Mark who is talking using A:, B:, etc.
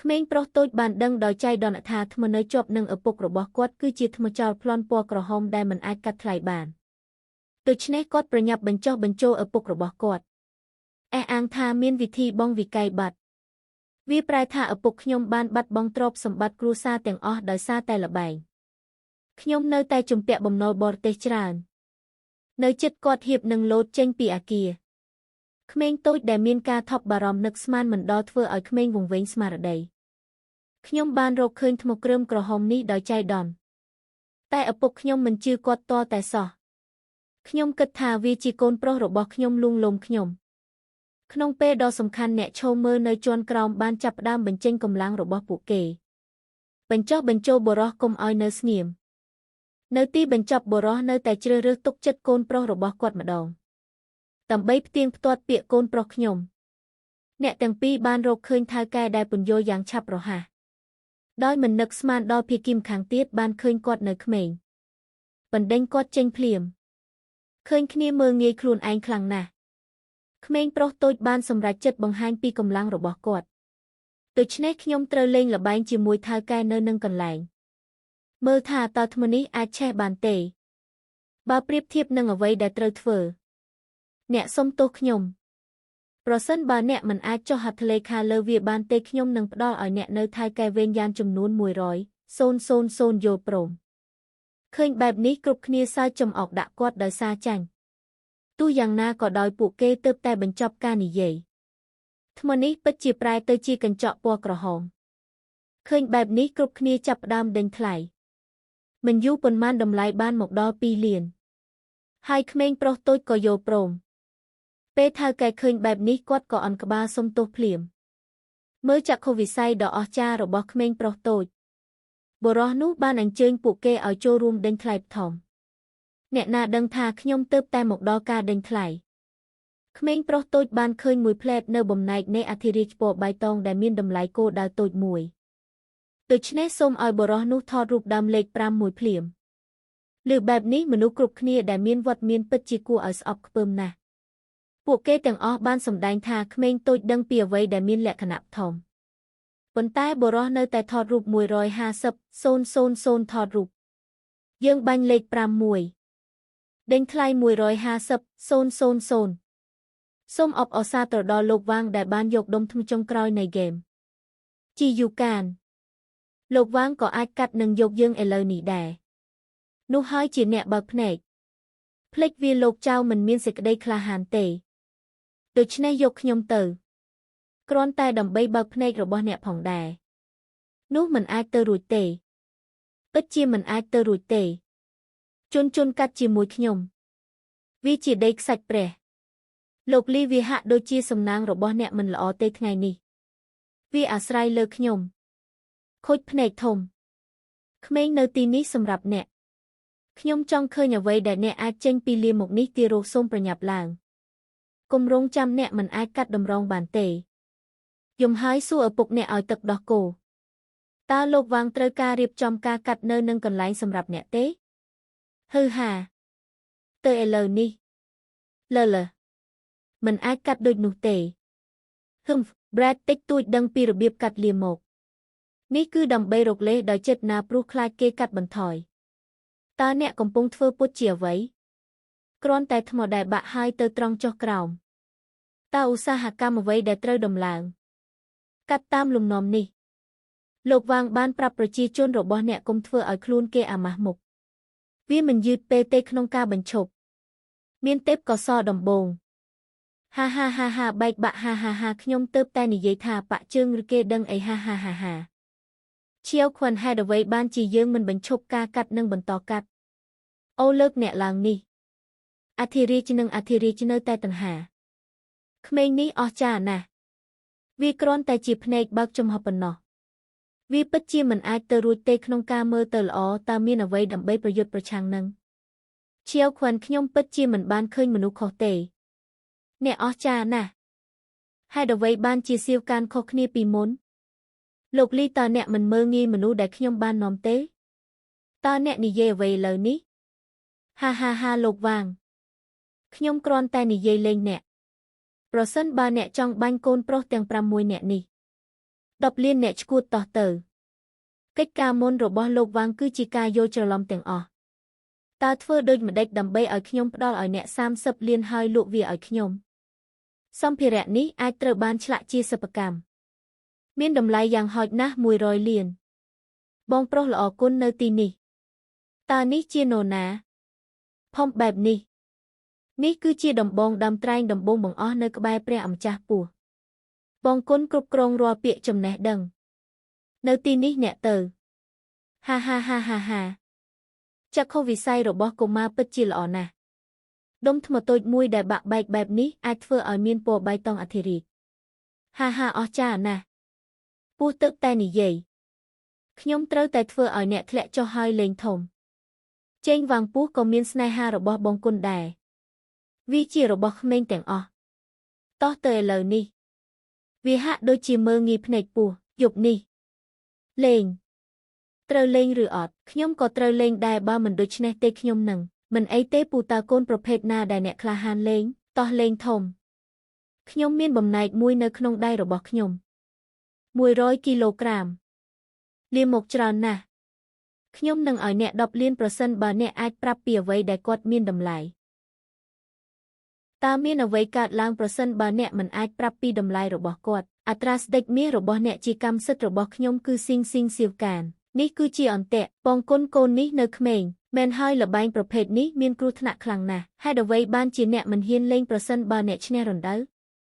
A: ក្មេងប្រុសតូចបានដឹងដោយចៃដន្យថាថ្មនៅជាប់នឹងឪពុករបស់គាត់គឺជាថ្មចោលប្លន់ពណ៌ក្រហមដែលមិនអាចកាត់ថ្លៃបានដូច្នេះគាត់ប្រញាប់បញ្ចុះបញ្ចូលឪពុករបស់គាត់អះអាងថាមានវិធីបង់វិក័យប័ត្រវាប្រែថាឪពុកខ្ញុំបានបាត់បង់ទ្រព្យសម្បត្តិគ្រួសារទាំងអស់ដោយសារតែល្បែងខ្ញុំនៅតែជំពាក់បំណុលបរទេសច្រើននៅជិតគាត់ហៀបនឹងលោតចេញពីអគារក្មេងតូចដែលមានការថប់បារម្ភនឹកស្មានមិនដល់ធ្វើឲ្យក្មេងវង្វេងស្មារតីខ្ញុំបានរកឃើញថ្មគ្រើមក្រហមនេះដោយចៃដន្យតែឪពុកខ្ញុំមិនជឿគាត់តតែសោះខ្ញុំគិតថាវាជាកូនប្រុសរបស់ខ្ញុំលួងលោមខ្ញុំក្នុងពេលដ៏សំខាន់អ្នកឈរមើលនៅជាន់ក្រោមបានចាប់ផ្ដើមបញ្ចេញកម្លាំងរបស់ពួកគេបញ្ចុះបញ្ចូលបុរសកុំឲ្យនៅស្ងៀមនៅទីបញ្ចប់បុរសនៅតែជ្រើសរើសទុកចិត្តកូនប្រុសរបស់គាត់ម្ដងដើម្បីផ្ទៀងផ្ទាត់ពាក្យកូនប្រុសខ្ញុំអ្នកទាំងពីរបានរកឃើញថៅកែដែលពន្យល់យ៉ាងឆាប់រហ័សដោយមិននឹកស្មានដល់ភាគីម្ខាងទៀតបានឃើញគាត់នៅក្មេងបណ្ដេញគាត់ចេញភ្លាមឃើញគ្នាមើលងាយខ្លួនឯងខ្លាំងណាស់ក្មេងប្រុសតូចបានសម្រេចចិត្តបង្ហាញពីកម្លាំងរបស់គាត់ដូច្នេះខ្ញុំត្រូវលេងល្បែងជាមួយថៅកែនៅនឹងកន្លែងមើលថាតើថ្មនេះអាចឆេះបានទេបើប្រៀបធៀបនឹងអ្វីដែលត្រូវធ្វើអ្នកសុំទោសខ្ញុំប្រសិនបើអ្នកមិនអាចចុះហត្ថលេខាលើវាបានទេខ្ញុំនឹងផ្ដល់ឲ្យអ្នកនៅថៅកែវេនយ៉ានចំនួន100,000យល់ព្រមឃើញបែបនេះគ្រប់គ្នាសើចចំអកដាក់គាត់ដោយសារចាញ់ទោះយ៉ាងណាក៏ដោយពួកគេទើបតែបញ្ចប់ការនិយាយថ្មនេះពិតជាប្រែទៅជាកញ្ចក់ពណ៌ក្រហមឃើញបែបនេះគ្រប់គ្នាចាប់ផ្ដើមដេញថ្លៃមិនយូរប៉ុន្មានតម្លៃបានមកដល់2លានហើយក្មេងប្រុសតូចក៏យល់ព្រមពេលថៅកែឃើញបែបនេះគាត់ក៏អន់ក្បាលសុំទោសភ្លាមមើលចក្ខុវិស័យដ៏អស្ចារ្យរបស់ក្មេងប្រុសតូចបុរសនោះបានអញ្ជើញពួកគេឲ្យចូលរួមដេញថ្លៃបឋមអ្នកណាដឹងថាខ្ញុំទើបតែមកដល់ការដេញថ្លៃក្មេងប្រុសតូចបានឃើញមួយផ្លែតនៅបំណែកនៃអធិរាជពណ៌បៃតងដែលមានតម្លៃគោលដៅតូចមួយដូច្នេះសូមឲ្យបុរសនោះថតរូបដើមលេខ5មួយភ្លាមឬបែបនេះមនុស្សគ្រប់គ្នាដែលមានវត្តមានពិតជាគួរឲ្យស្អប់ខ្ពើមណាស់ពួកគេទាំងអស់បានសម្ដែងថាក្មេងតូចដឹងពីអ្វីដែលមានលក្ខណៈធំប៉ុន្តែបុរសនៅតែថតរូប150,000ថតរូបយើងបាញ់លេខ5មួយដេញថ្លៃ150,000សូមអបអរសាទរដល់លោកវ៉ាងដែលបានយកដុំថ្មចុងក្រោយនៃហ្គេមជីយូកានលោកវ៉ាងក៏អាចកាត់នឹងយកយើងឥឡូវនេះដែរនោះហើយជាអ្នកបើកភ្នែកភ្លេចវាលោកចៅមិនមានសេចក្តីក្លាហានទេដូច្នេះយកខ្ញុំទៅគ្រាន់តែដើម្បីបើកភ្នែករបស់អ្នកផងដែរនោះមិនអាចទៅរួចទេពិតជាមិនអាចទៅរួចទេជន់កាត់ជាមួយខ្ញុំវាជាដីខ្សាច់ព្រះលោកលីវាហាក់ដូចជាសំណាងរបស់អ្នកមិនល្អទេថ្ងៃនេះវាអាស្រ័យលើខ្ញុំខូចភ្នែកធំក្មេងនៅទីនេះសម្រាប់អ្នកខ្ញុំចង់ឃើញអ្វីដែលអ្នកអាចចេញពីលាមកនេះទីរោគសូមប្រញាប់ឡើងគំរងចាំអ្នកមិនអាចកាត់តម្រងបានទេយំហើយសួរឪពុកអ្នកឲ្យទឹកដោះគោតើលោកវ៉ាងត្រូវការរៀបចំការកាត់នៅនឹងកន្លែងសម្រាប់អ្នកទេហឺហាទៅឥឡូវនេះលើមិនអាចកាត់ដូចនោះទេBrad តិចតួចដឹងពីរបៀបកាត់លាមកនេះគឺដើម្បីរកលេសដោយចិត្តណាព្រោះខ្លាចគេកាត់បន្ថយតើអ្នកកំពុងធ្វើពុតជាអ្វីគ្រាន់តែថ្មដែលបាក់ហើយទៅត្រង់ចុះក្រោមតើឧស្សាហកម្មអ្វីដែលត្រូវដំឡើងកាត់តាមលំនាំនេះលោកវ៉ាងបានប្រាប់ប្រជាជនរបស់អ្នកកុំធ្វើឲ្យខ្លួនគេអាម៉ាស់មុខវាមិនយឺតពេលទេក្នុងការបញ្ឈប់មានទេពកោសល្យដំបូងហាបែកបាក់ហាខ្ញុំទើបតែនិយាយថាបាក់ជើងឬគេដឹងអីហាឈៀវខ្វិនហេតុអ្វីបានជាយើងមិនបញ្ឈប់ការកាត់និងបន្តកាត់អូលើកអ្នកឡើងនេះអធិរាជនិងអធិរាជនៅតែតណ្ហាក្មេងនេះអស្ចារ្យណាស់វាគ្រាន់តែជាភ្នែកបើកចំហប៉ុណ្ណោះវាពិតជាមិនអាចទៅរួចទេក្នុងការមើលទៅល្អតើមានអ្វីដើម្បីប្រយុទ្ធប្រឆាំងនឹងឈៀវខ្វិនខ្ញុំពិតជាមិនបានឃើញមនុស្សខុសទេអ្នកអស្ចារ្យណាស់ហេតុអ្វីបានជាសៀវកានខុសគ្នាពីមុនលោកលីតើអ្នកមិនមើលងាយមនុស្សដែលខ្ញុំបាននាំទេតើអ្នកនិយាយអ្វីឥឡូវនេះហាលោកវ៉ាងខ្ញុំគ្រាន់តែនិយាយលេងអ្នកប្រសិនបើអ្នកចង់បាញ់កូនប្រុសទាំង6នាក់នេះ 10 លានអ្នកឈួតតោះទៅកិច្ចការមុនរបស់លោកវ៉ាងគឺជាការយល់ច្រឡំទាំងអស់តើធ្វើដូចម្ដេចដើម្បីឲ្យខ្ញុំផ្ដល់ឲ្យអ្នក30 លានហើយលក់វាឲ្យខ្ញុំសម្ភារៈនេះអាចត្រូវបានឆ្លាក់ជាសិប្បកម្មមានតម្លៃយ៉ាងហោចណាស់100 លានបងប្រុសល្អគុណនៅទីនេះតើនេះជានរណាផុំបែបនេះគឺជាដំបងដាំត្រែងដំបងបង្អស់នៅក្បែរព្រះអម្ចាស់ពស់បងគុណគ្រប់គ្រងរាល់ពាក្យចំណេះដឹងនៅទីនេះអ្នកទៅហាចក្ខុវិស័យរបស់កុមារពិតជាល្អណាស់ដុំថ្មតូចមួយដែលបាក់បែកបែបនេះអាចធ្វើឲ្យមានពណ៌បៃតងអធិរាជហាអស្ចារ្យណាស់ពស់ទឹកតែនិយាយខ្ញុំត្រូវតែធ្វើឲ្យអ្នកធ្លាក់ចុះហើយលេងធំជេងវាងពស់ក៏មានស្នេហារបស់បងគុណដែរវាជារបស់ក្មេងទាំងអស់តោះទៅឥឡូវនេះវាហាក់ដូចជាមើលងាយភ្នែកពស់យប់នេះលេងត្រូវលេងឬអត់ខ្ញុំក៏ត្រូវលេងដែរបើមិនដូច្នេះទេខ្ញុំនឹងមិនអីទេពូតើកូនប្រភេទណាដែលអ្នកក្លាហានលេងតោះលេងធំខ្ញុំមានបំណែកមួយនៅក្នុងដៃរបស់ខ្ញុំ100 គីឡូក្រាមលាមកច្រើនណាស់ខ្ញុំនឹងឲ្យអ្នក10 លានប្រសិនបើអ្នកអាចប្រាប់ពីអ្វីដែលគាត់មានតម្លៃតើមានអ្វីកើតឡើងប្រសិនបើអ្នកមិនអាចប្រាប់ពីតម្លៃរបស់គាត់អត្រាស្តេចមាសរបស់អ្នកជាកម្មសិទ្ធិរបស់ខ្ញុំគឺស៊ីងសៀវកាននេះគឺជាអន្ទាក់ពងគុណកូននេះនៅក្មេងមែនហើយល្បែងប្រភេទនេះមានគ្រោះថ្នាក់ខ្លាំងណាស់ហេតុអ្វីបានជាអ្នកមិនហ៊ានលេងប្រសិនបើអ្នកឈ្នះរណ្ដៅ